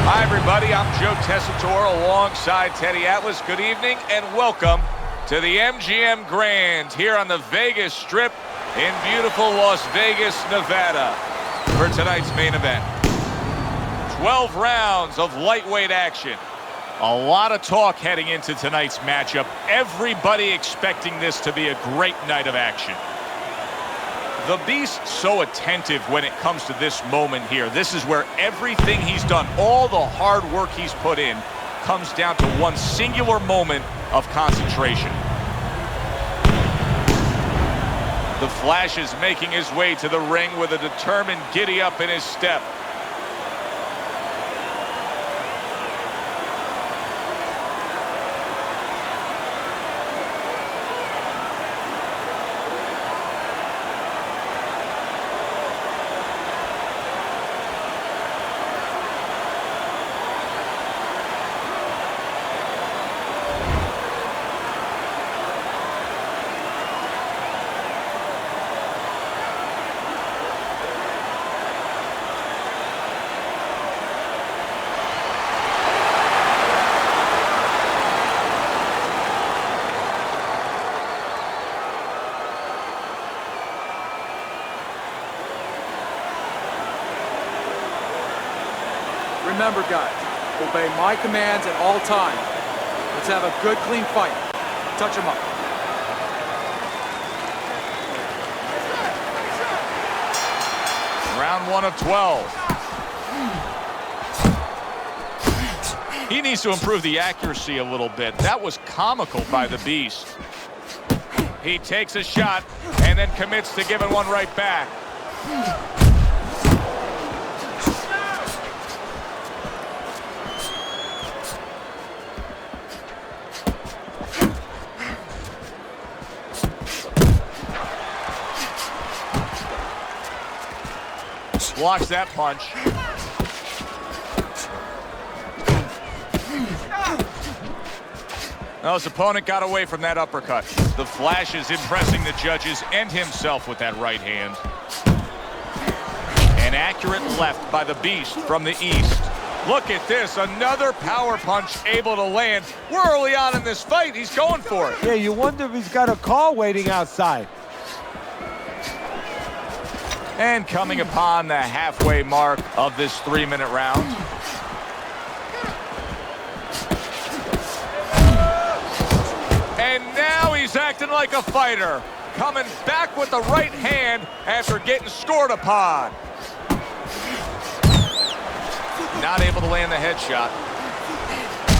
Hi, everybody. I'm Joe Tessitore alongside Teddy Atlas. Good evening and welcome to the MGM Grand here on the Vegas Strip in beautiful Las Vegas, Nevada for tonight's main event. 12 rounds of lightweight action. A lot of talk heading into tonight's matchup. Everybody expecting this to be a great night of action. The Beast's so attentive when it comes to this moment here. This is where everything he's done, all the hard work he's put in, comes down to one singular moment of concentration. The Flash is making his way to the ring with a determined giddy-up in his step. Remember, guys, obey my commands at all times. Let's have a good, clean fight. Touch him up. Round 1 of 12. He needs to improve the accuracy a little bit. That was comical by the Beast. He takes a shot and then commits to giving one right back. Blocks that punch. Well, his opponent got away from that uppercut. The Flash is impressing the judges and himself with that right hand. An accurate left by the Beast from the East. Look at this, another power punch able to land. We're early on in this fight. He's going for it. Yeah, you wonder if he's got a car waiting outside. And coming upon the halfway mark of this 3-minute round. And now he's acting like a fighter. Coming back with the right hand after getting scored upon. Not able to land the headshot.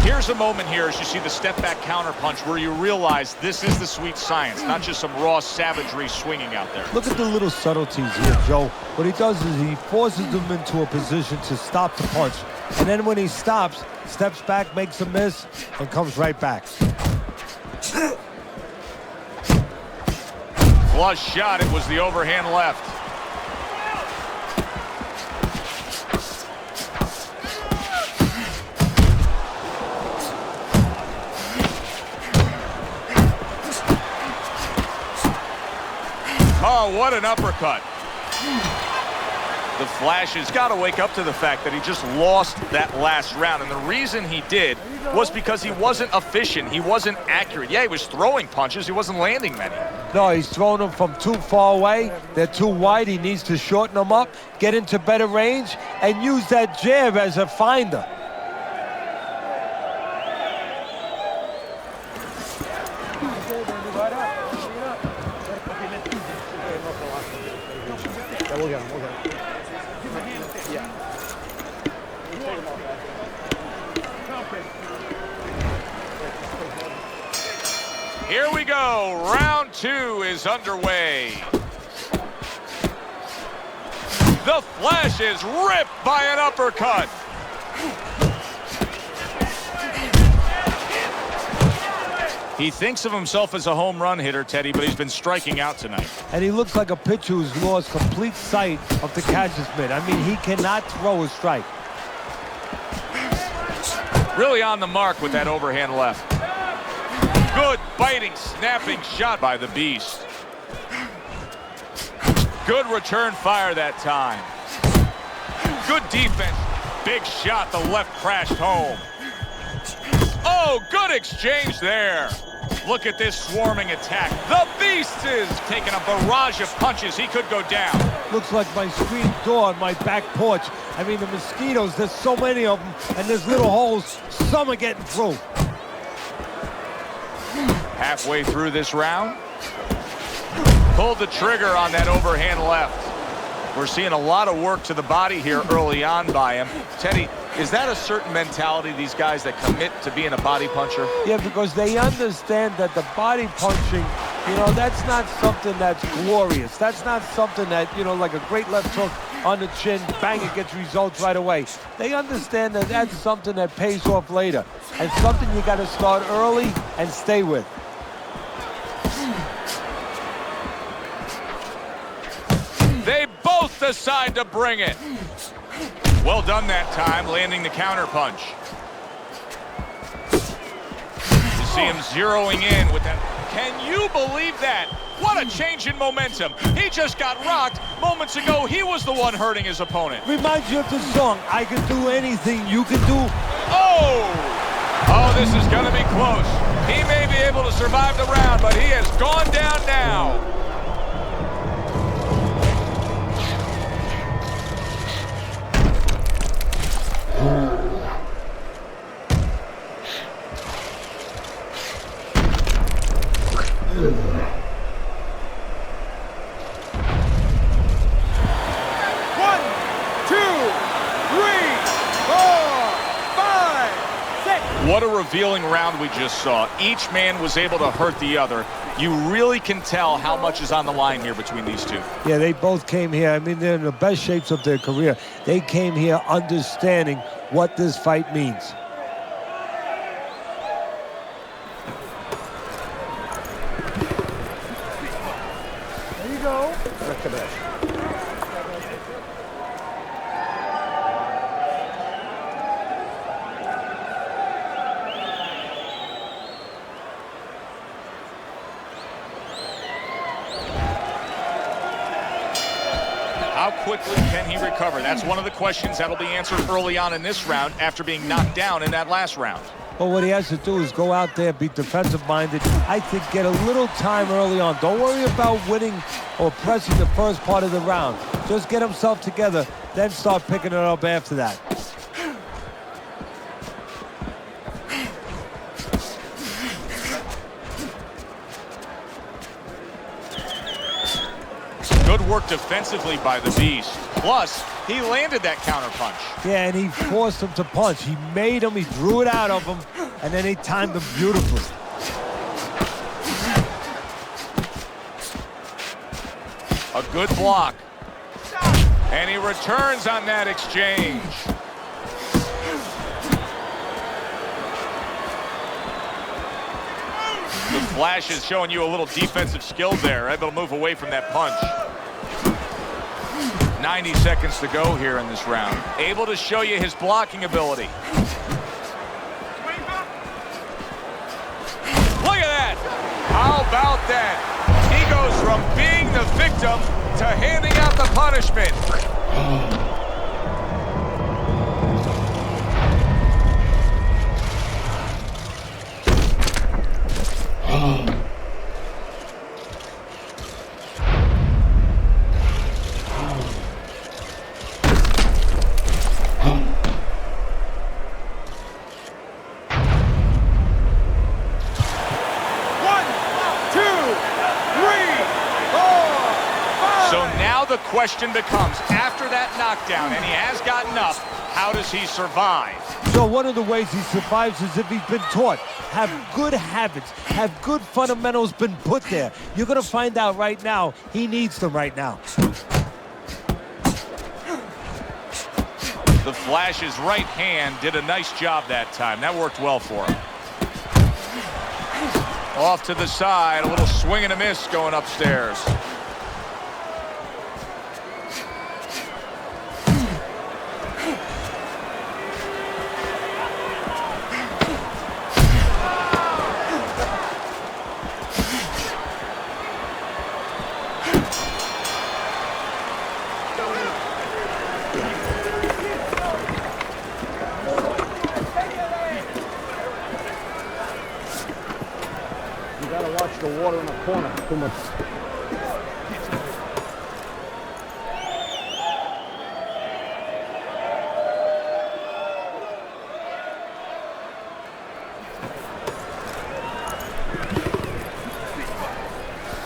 Here's a moment here as you see the step-back counter-punch where you realize this is the sweet science, not just some raw savagery swinging out there. Look at the little subtleties here, Joe. What he does is he forces them into a position to stop the punch. And then when he stops, steps back, makes a miss, and comes right back. Flush shot, it was the overhand left. Oh, what an uppercut. The Flash has got to wake up to the fact that he just lost that last round. And the reason he did was because he wasn't efficient. He wasn't accurate. Yeah, he was throwing punches. He wasn't landing many. No, he's throwing them from too far away. They're too wide. He needs to shorten them up, get into better range, and use that jab as a finder. We'll get him. Yeah. Here we go. Round 2 is underway. The Flash is ripped by an uppercut. He thinks of himself as a home run hitter, Teddy, but he's been striking out tonight. And he looks like a pitcher who's lost complete sight of the catcher's mitt. I mean, he cannot throw a strike. Really on the mark with that overhand left. Good biting, snapping shot by the Beast. Good return fire that time. Good defense. Big shot, the left crashed home. Oh, good exchange there. Look at this swarming attack. The Beast is taking a barrage of punches. He could go down. Looks like my screen door on my back porch. I mean, the mosquitoes, there's so many of them, and there's little holes. Some are getting through. Halfway through this round. Pulled the trigger on that overhand left. We're seeing a lot of work to the body here early on by him. Teddy, is that a certain mentality, these guys that commit to being a body puncher? Yeah, because they understand that the body punching, you know, that's not something that's glorious. That's not something that, you know, like a great left hook on the chin, bang, it gets results right away. They understand that that's something that pays off later, and something you got to start early and stay with. They both decide to bring it. Well done that time, landing the counter punch. You see him zeroing in with that. Can you believe that? What a change in momentum. He just got rocked. Moments ago, he was the one hurting his opponent. Reminds you of the song, I Can Do Anything You Can Do. Oh! Oh, this is going to be close. He may be able to survive the round, but he has gone down now. What a revealing round we just saw. Each man was able to hurt the other. You really can tell how much is on the line here between these two. Yeah, they both came here. I mean, they're in the best shapes of their career. They came here understanding what this fight means. There you go. How quickly can he recover? That's one of the questions that'll be answered early on in this round after being knocked down in that last round. Well, what he has to do is go out there, be defensive-minded. I think get a little time early on. Don't worry about winning or pressing the first part of the round. Just get himself together, then start picking it up after that. Good work defensively by the Beast. Plus, he landed that counter punch. Yeah, and he forced him to punch. He made him, he drew it out of him, and then he timed him beautifully. A good block. And he returns on that exchange. The flash is showing you a little defensive skill there. Able to move away from that punch. 90 seconds to go here in this round. Able to show you his blocking ability. Look at that. How about that? He goes from being the victim to handing out the punishment. The question becomes, after that knockdown, and he has gotten up, how does he survive? So one of the ways he survives is if he's been taught. Have good habits, have good fundamentals been put there. You're going to find out right now, he needs them right now. The Flash's right hand did a nice job that time. That worked well for him. Off to the side, a little swing and a miss going upstairs. water in the corner. Too much.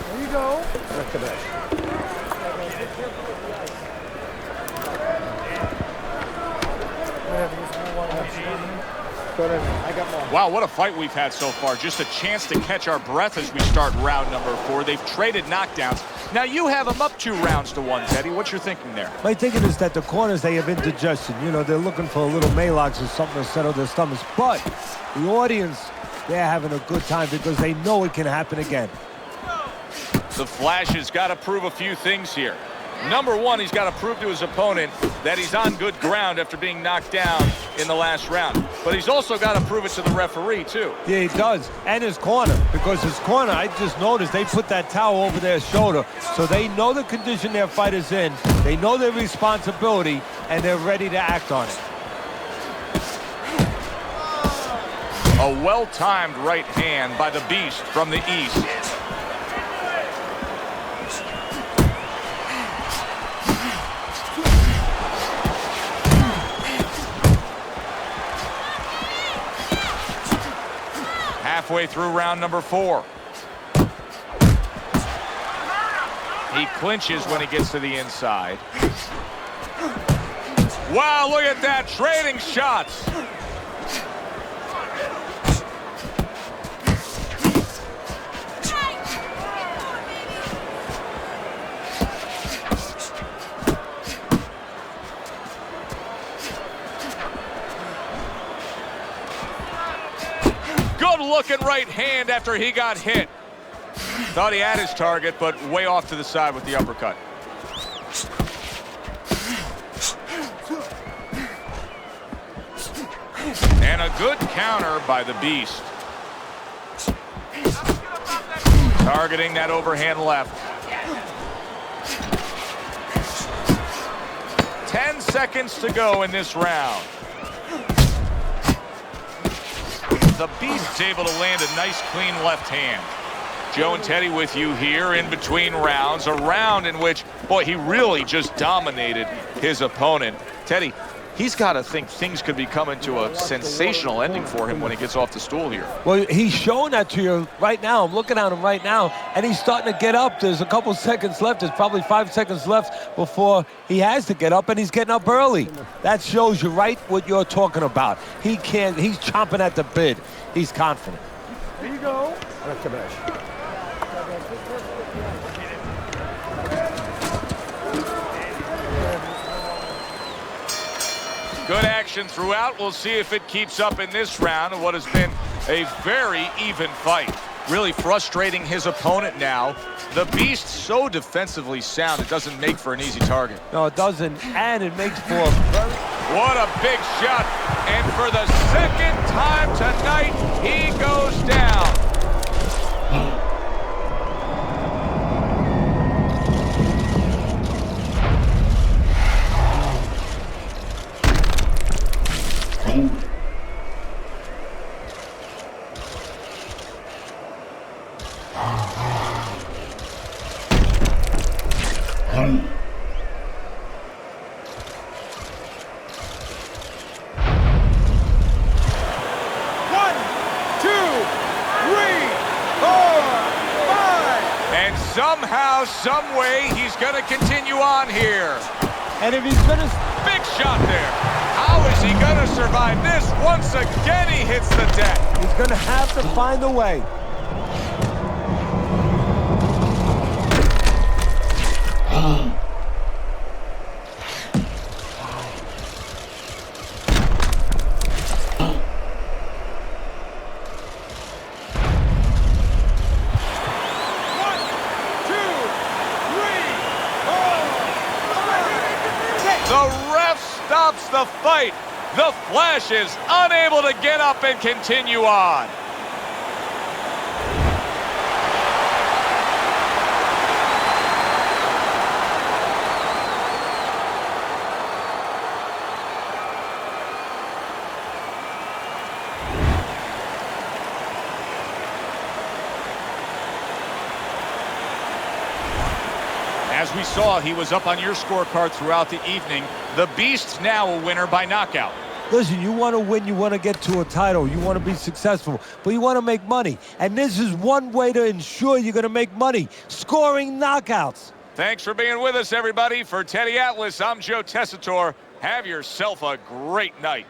There you go. That's the best. I got more. Wow, what a fight we've had so far. Just a chance to catch our breath as we start round number 4. They've traded knockdowns. Now you have them up 2 rounds to 1, Teddy. What's your thinking there? My thinking is that the corners, they have indigestion. You know, they're looking for a little Maalox or something to settle their stomachs. But the audience, they're having a good time because they know it can happen again. The Flash has got to prove a few things here. Number 1, he's got to prove to his opponent that he's on good ground after being knocked down in the last round. But he's also got to prove it to the referee, too. Yeah, he does. And his corner. Because his corner, I just noticed, they put that towel over their shoulder. So they know the condition their fighter's in. They know their responsibility, and they're ready to act on it. A well-timed right hand by the Beast from the East. Halfway through round number 4. He clinches when he gets to the inside. Wow, look at that, trading shots. Looking right hand after he got hit. Thought he had his target, but way off to the side with the uppercut. And a good counter by the Beast. Targeting that overhand left. 10 seconds to go in this round. The Beast's able to land a nice, clean left hand. Joe and Teddy with you here in between rounds. A round in which, boy, he really just dominated his opponent. Teddy, he's got to think things could be coming to a sensational ending for him when he gets off the stool here. Well, he's showing that to you right now. I'm looking at him right now, and he's starting to get up. There's a couple seconds left. There's probably 5 seconds left before he has to get up, and he's getting up early. That shows you right what you're talking about. He's chomping at the bit. He's confident. There you go. That's the best. Good action throughout. We'll see if it keeps up in this round of what has been a very even fight. Really frustrating his opponent now. The Beast so defensively sound, it doesn't make for an easy target. No, it doesn't, and it makes for a very... What a big shot. And for the second time tonight, he goes down. Somehow, some way, he's going to continue on here. And if he's going to... Big shot there. How is he going to survive this? Once again, he hits the deck. He's going to have to find a way. Stops the fight. The Flash is unable to get up and continue on. As we saw, he was up on your scorecard throughout the evening. The Beast's now a winner by knockout. Listen, you want to win, you want to get to a title, you want to be successful, but you want to make money. And this is one way to ensure you're going to make money, scoring knockouts. Thanks for being with us, everybody. For Teddy Atlas, I'm Joe Tessitore. Have yourself a great night.